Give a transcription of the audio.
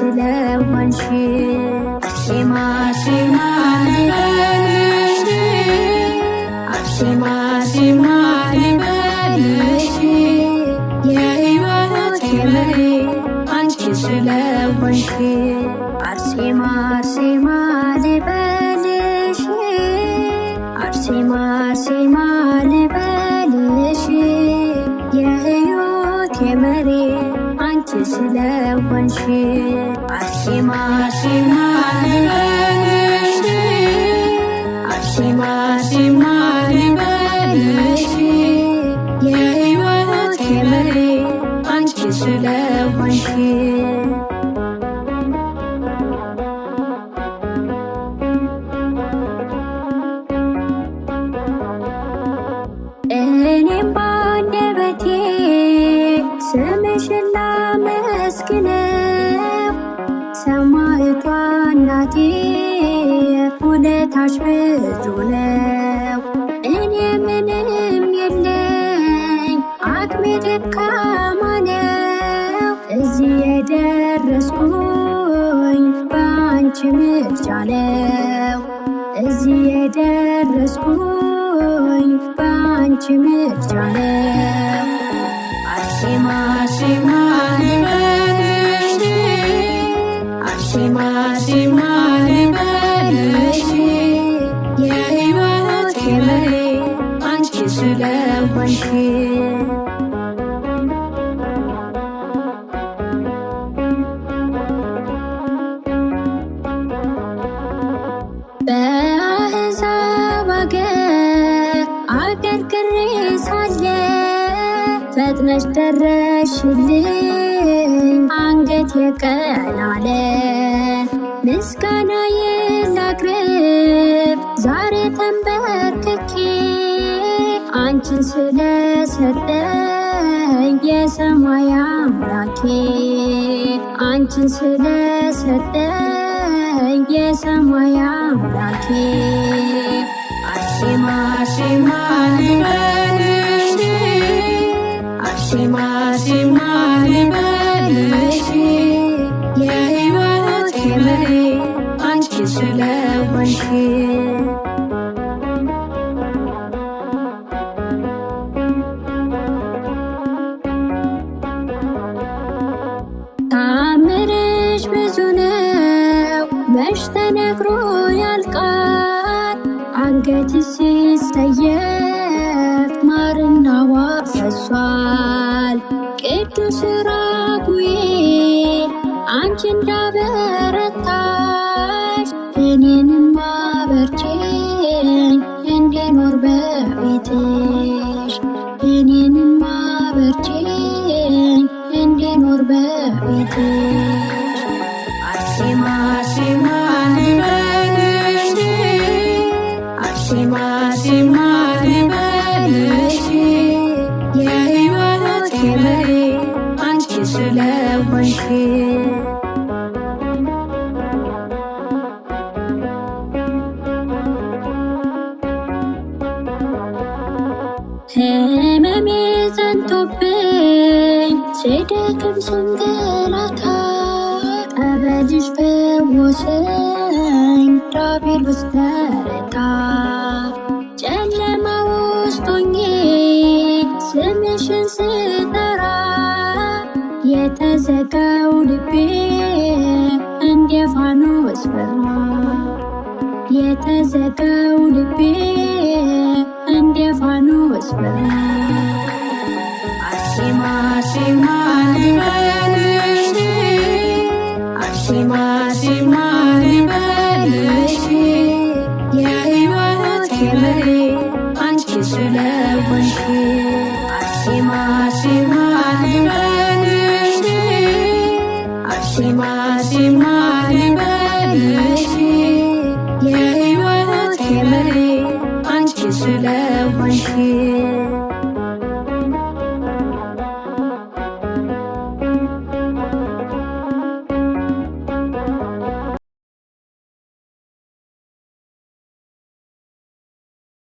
ስለሆንሽ አርሴማ አርሴማ ልበልሽ አርሴማ አርሴማ ልበልሽ የሕይወቴ መሪ አንቺ ስለሆንሽ አርሴማ አርሴማ ልበልሽ አርሴማ አርሴማ ልበልሽ የሕይወቴ መሪ አንቺ ስለሆንሽ አርሴማ አርሴማ ልበልሽ አርሴማ አርሴማ ልበልሽ የሕይወቴ መሪ አንቺ ስለሆንሽ እኔም በአንደበቴ ስምሽን ላመስግነው ሰማዕቷ እናቴ ውለታሽ ብዙ ነው። እኔ ምንም የለኝ አቅሜ ደካማ ነው። እዚህ የደረስኩኝ በአንቺ ምልጃ ነው። እዚህ የደረስኩኝ በአንቺ ምልጃ ነው። አርሴማ አርሴማ ልበልሽ አርሴማ አርሴማ ልበልሽ የሕይወቴ መሪ አንቺ ስለሆንሽ በአሕዛብ አገርግሬ ሳለ ፈጥነሽ ደረሽልኝ አንገት የቀና አለ። ምስጋናዬን ላቅርብ ዛሬ ተንበርክኬ አንቺን ስለሰጠኝ የሰማይ አምላኬ አንቺን ስለሰጠኝ የሰማይ አምላኬ አርሴማ አርሴማ ልበልሽ አርሴማ አርሴማ ልበልሽ የሕይወቴ መሪ አንቺ ስለሆንሽ ታምርሽ ብዙ ነው መች ተነግሮ ያልቃል። አንገትሽ ሲሰየፍ ማርና ውሃ ፈሷል። ቅዱስ ራጉኤል አንቺ እንዳበረታሽ እኔንም አበርቺኝ እንድኖር በቤትሽ እኔንም አበርቺኝ እንድኖር በቤትሽ አርሴማ አርሴማ ልበልሽ አርሴማ አርሴማ ልበልሽ የሕይወቴ መሪ አንቺ ስለሆንሽ ሕመሜ ጸንቶብኝ ስደክም ስንገላታ ጠበልሽ ፈወሰኝ ዲያብሎስ በረታ። ጨለማ ውስጥ ሆኜ ስምሽን ስጠራ የተዘጋው ልቤ እንደ ፋኖስ በራ። የተዘጋው ልቤ እንደ ፋኖስ በራ። አርሴማ አርሴማ ልበልሽ አርሴማ አርሴማ ልበልሽ የሕይወቴ መሪ አንቺ ስለሆንሽ አርሴማ አርሴማ ልበልሽ አርሴማ አርሴማ ልበልሽ የሕይወቴ መሪ አንቺ ስለሆንሽ